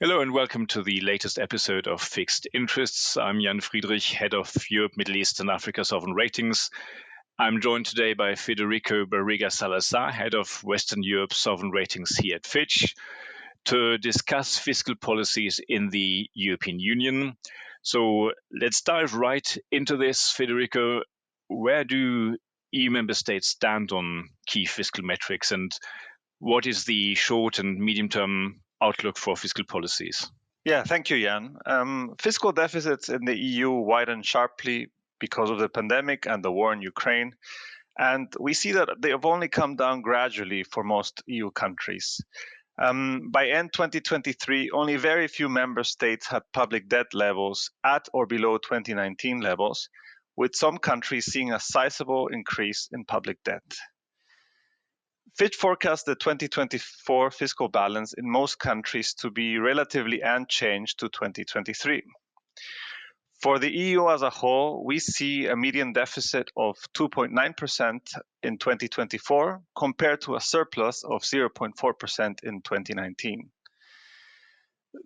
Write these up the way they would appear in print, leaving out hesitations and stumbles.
Hello and welcome to the latest episode of Fixed Interests. I'm Jan Friederich, head of Europe, Middle East and Africa Sovereign Ratings. I'm joined today by Federico Barriga Salazar, head of Western Europe Sovereign Ratings here at Fitch, to discuss fiscal policies in the European Union. So let's dive right into this. Federico, where do EU member states stand on key fiscal metrics, and what is the short and medium-term outlook for fiscal policies? Yeah, thank you, Jan. Fiscal deficits in the EU widened sharply because of the pandemic and the war in Ukraine. And we see that they have only come down gradually for most EU countries. By end 2023, only very few member states had public debt levels at or below 2019 levels, with some countries seeing a sizable increase in public debt. Fitch forecasts the 2024 fiscal balance in most countries to be relatively unchanged to 2023. For the EU as a whole, we see a median deficit of 2.9% in 2024 compared to a surplus of 0.4% in 2019.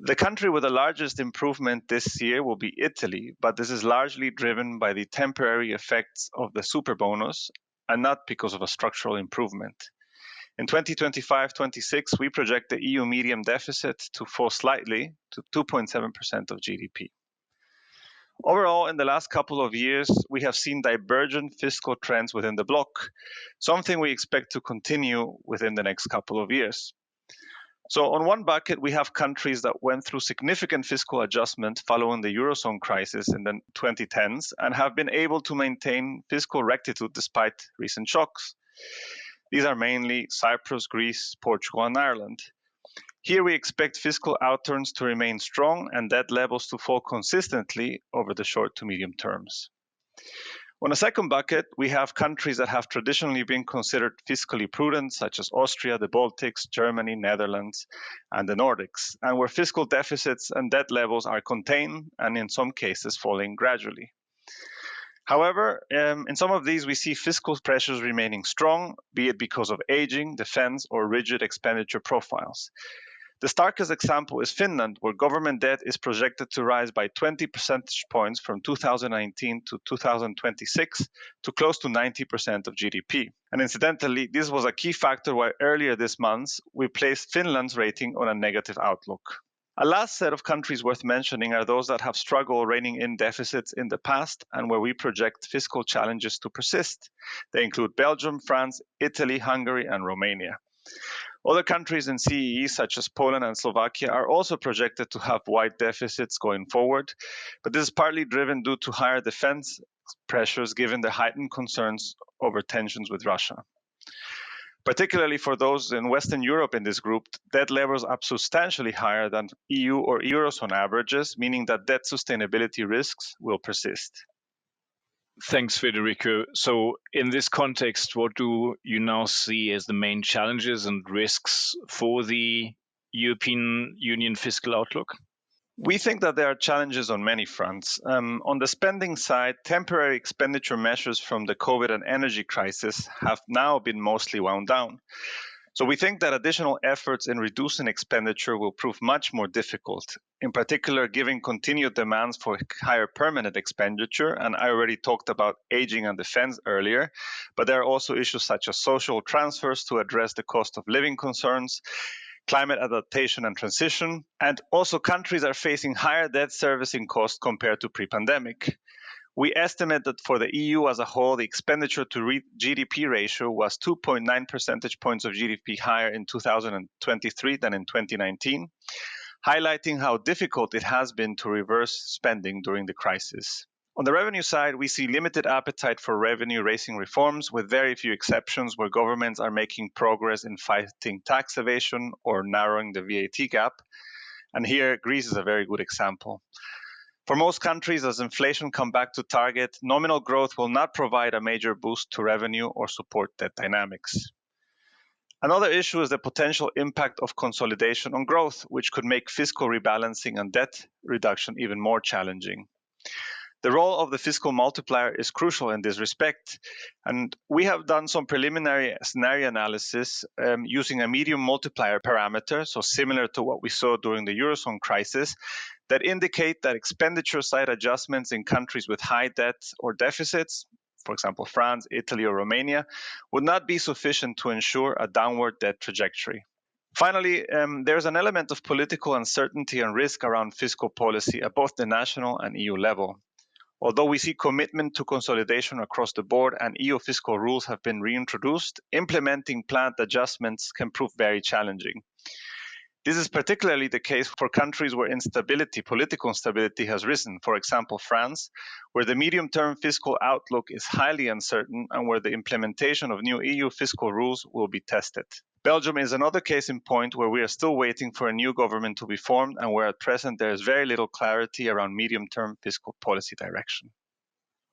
The country with the largest improvement this year will be Italy, but this is largely driven by the temporary effects of the super bonus and not because of a structural improvement. In 2025-26, we project the EU medium deficit to fall slightly to 2.7% of GDP. Overall, in the last couple of years, we have seen divergent fiscal trends within the bloc, something we expect to continue within the next couple of years. So on one bucket, we have countries that went through significant fiscal adjustment following the Eurozone crisis in the 2010s and have been able to maintain fiscal rectitude despite recent shocks. These are mainly Cyprus, Greece, Portugal, and Ireland. Here we expect fiscal outturns to remain strong and debt levels to fall consistently over the short to medium terms. On a second bucket, we have countries that have traditionally been considered fiscally prudent, such as Austria, the Baltics, Germany, Netherlands, and the Nordics, and where fiscal deficits and debt levels are contained and in some cases falling gradually. However, in some of these, we see fiscal pressures remaining strong, be it because of aging, defense, or rigid expenditure profiles. The starkest example is Finland, where government debt is projected to rise by 20 percentage points from 2019 to 2026 to close to 90% of GDP. And incidentally, this was a key factor why earlier this month we placed Finland's rating on a negative outlook. A last set of countries worth mentioning are those that have struggled reining in deficits in the past and where we project fiscal challenges to persist. They include Belgium, France, Italy, Hungary, and Romania. Other countries in CEE, such as Poland and Slovakia, are also projected to have wide deficits going forward, but this is partly driven due to higher defense pressures given the heightened concerns over tensions with Russia. Particularly for those in Western Europe in this group, debt levels are substantially higher than EU or Eurozone averages, meaning that debt sustainability risks will persist. Thanks, Federico. So in this context, what do you now see as the main challenges and risks for the European Union fiscal outlook? We think that there are challenges on many fronts. On the spending side, temporary expenditure measures from the COVID and energy crisis have now been mostly wound down. So we think that additional efforts in reducing expenditure will prove much more difficult, in particular given continued demands for higher permanent expenditure. And I already talked about aging and defense earlier, but there are also issues such as social transfers to address the cost of living concerns, climate adaptation and transition, and also countries are facing higher debt servicing costs compared to pre-pandemic. We estimate that for the EU as a whole, the expenditure to GDP ratio was 2.9 percentage points of GDP higher in 2023 than in 2019, highlighting how difficult it has been to reverse spending during the crisis. On the revenue side, we see limited appetite for revenue-raising reforms, with very few exceptions where governments are making progress in fighting tax evasion or narrowing the VAT gap. And here, Greece is a very good example. For most countries, as inflation comes back to target, nominal growth will not provide a major boost to revenue or support debt dynamics. Another issue is the potential impact of consolidation on growth, which could make fiscal rebalancing and debt reduction even more challenging. The role of the fiscal multiplier is crucial in this respect, and we have done some preliminary scenario analysis using a medium multiplier parameter, so similar to what we saw during the Eurozone crisis, that indicate that expenditure side adjustments in countries with high debt or deficits, for example, France, Italy, or Romania, would not be sufficient to ensure a downward debt trajectory. Finally, there's an element of political uncertainty and risk around fiscal policy at both the national and EU level. Although we see commitment to consolidation across the board and EU fiscal rules have been reintroduced, implementing planned adjustments can prove very challenging. This is particularly the case for countries where political instability has risen. For example, France, where the medium-term fiscal outlook is highly uncertain and where the implementation of new EU fiscal rules will be tested. Belgium is another case in point where we are still waiting for a new government to be formed and where at present there is very little clarity around medium-term fiscal policy direction.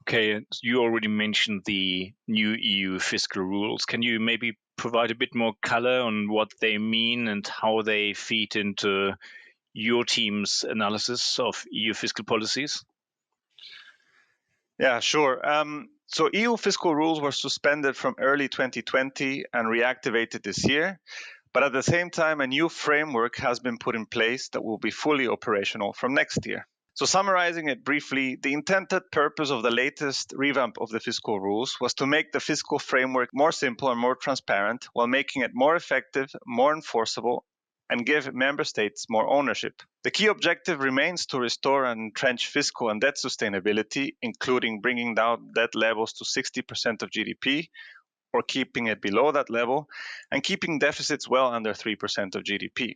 Okay, you already mentioned the new EU fiscal rules. Can you maybe provide a bit more color on what they mean and how they feed into your team's analysis of EU fiscal policies? Yeah, sure. So EU fiscal rules were suspended from early 2020 and reactivated this year. But at the same time, a new framework has been put in place that will be fully operational from next year. So summarizing it briefly, the intended purpose of the latest revamp of the fiscal rules was to make the fiscal framework more simple and more transparent while making it more effective, more enforceable, and give member states more ownership. The key objective remains to restore and entrench fiscal and debt sustainability, including bringing down debt levels to 60% of GDP, or keeping it below that level, and keeping deficits well under 3% of GDP.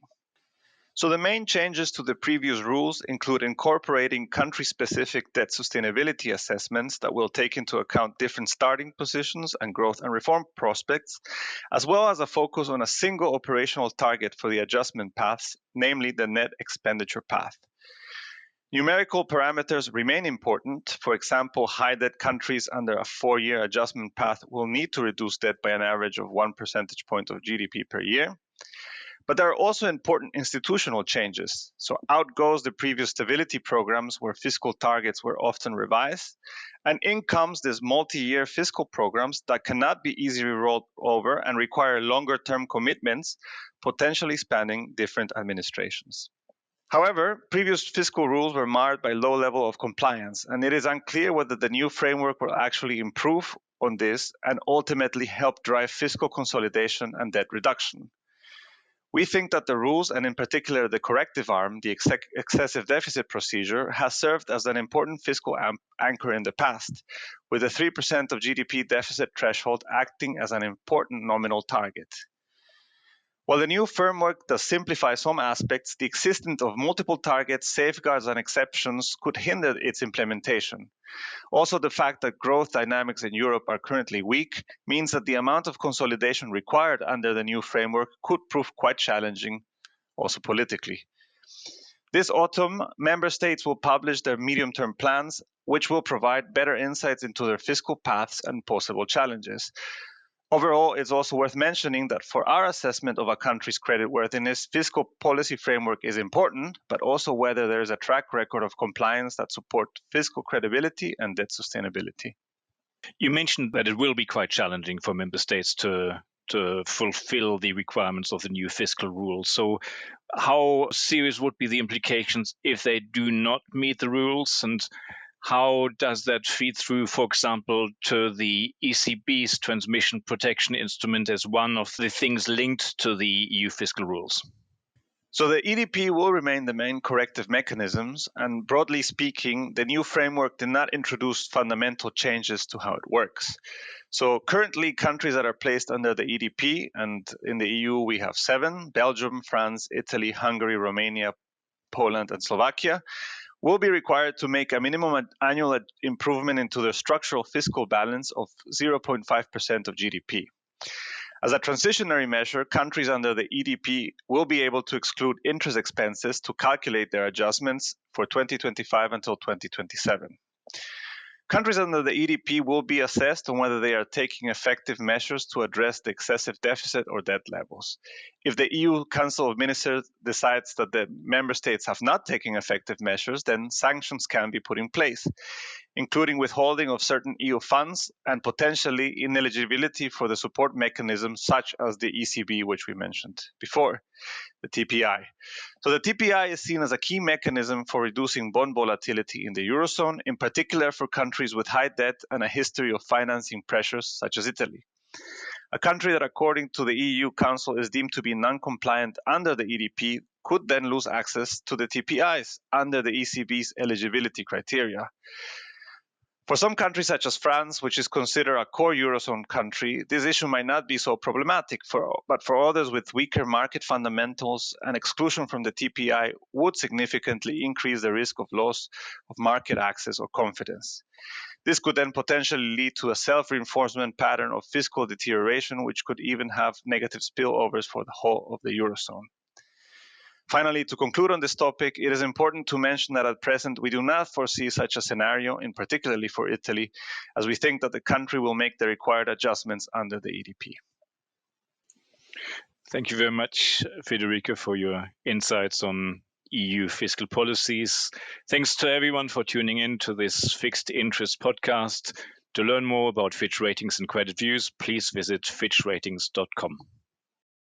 So the main changes to the previous rules include incorporating country-specific debt sustainability assessments that will take into account different starting positions and growth and reform prospects, as well as a focus on a single operational target for the adjustment paths, namely the net expenditure path. Numerical parameters remain important. For example, high debt countries under a 4-year adjustment path will need to reduce debt by an average of 1 percentage point of GDP per year. But there are also important institutional changes. So out goes the previous stability programs where fiscal targets were often revised, and in comes these multi-year fiscal programs that cannot be easily rolled over and require longer-term commitments, potentially spanning different administrations. However, previous fiscal rules were marred by low level of compliance, and it is unclear whether the new framework will actually improve on this and ultimately help drive fiscal consolidation and debt reduction. We think that the rules, and in particular the corrective arm, the excessive deficit procedure, has served as an important fiscal anchor in the past, with the 3% of GDP deficit threshold acting as an important nominal target. While the new framework does simplify some aspects, the existence of multiple targets, safeguards, and exceptions could hinder its implementation. Also, the fact that growth dynamics in Europe are currently weak means that the amount of consolidation required under the new framework could prove quite challenging, also politically. This autumn, member states will publish their medium-term plans, which will provide better insights into their fiscal paths and possible challenges. Overall, it's also worth mentioning that for our assessment of a country's creditworthiness, fiscal policy framework is important, but also whether there is a track record of compliance that support fiscal credibility and debt sustainability. You mentioned that it will be quite challenging for member states to fulfill the requirements of the new fiscal rules. So how serious would be the implications if they do not meet the rules, and how does that feed through, for example, to the ECB's transmission protection instrument as one of the things linked to the EU fiscal rules? So the EDP will remain the main corrective mechanisms, and broadly speaking, the new framework did not introduce fundamental changes to how it works. So currently, countries that are placed under the EDP, and in the EU we have 7, Belgium, France, Italy, Hungary, Romania, Poland, and Slovakia, will be required to make a minimum annual improvement into their structural fiscal balance of 0.5% of GDP. As a transitionary measure, countries under the EDP will be able to exclude interest expenses to calculate their adjustments for 2025 until 2027. Countries under the EDP will be assessed on whether they are taking effective measures to address the excessive deficit or debt levels. If the EU Council of Ministers decides that the member states have not taken effective measures, then sanctions can be put in place. including withholding of certain EU funds and potentially ineligibility for the support mechanisms such as the ECB, which we mentioned before, the TPI. So the TPI is seen as a key mechanism for reducing bond volatility in the Eurozone, in particular for countries with high debt and a history of financing pressures such as Italy. A country that, according to the EU Council, is deemed to be non-compliant under the EDP could then lose access to the TPIs under the ECB's eligibility criteria. For some countries, such as France, which is considered a core Eurozone country, this issue might not be so problematic, but for others with weaker market fundamentals, an exclusion from the TPI would significantly increase the risk of loss of market access or confidence. This could then potentially lead to a self-reinforcement pattern of fiscal deterioration, which could even have negative spillovers for the whole of the Eurozone. Finally, to conclude on this topic, it is important to mention that at present we do not foresee such a scenario, in particularly for Italy, as we think that the country will make the required adjustments under the EDP. Thank you very much, Federico, for your insights on EU fiscal policies. Thanks to everyone for tuning in to this Fixed Interest podcast. To learn more about Fitch Ratings and Credit Views, please visit fitchratings.com.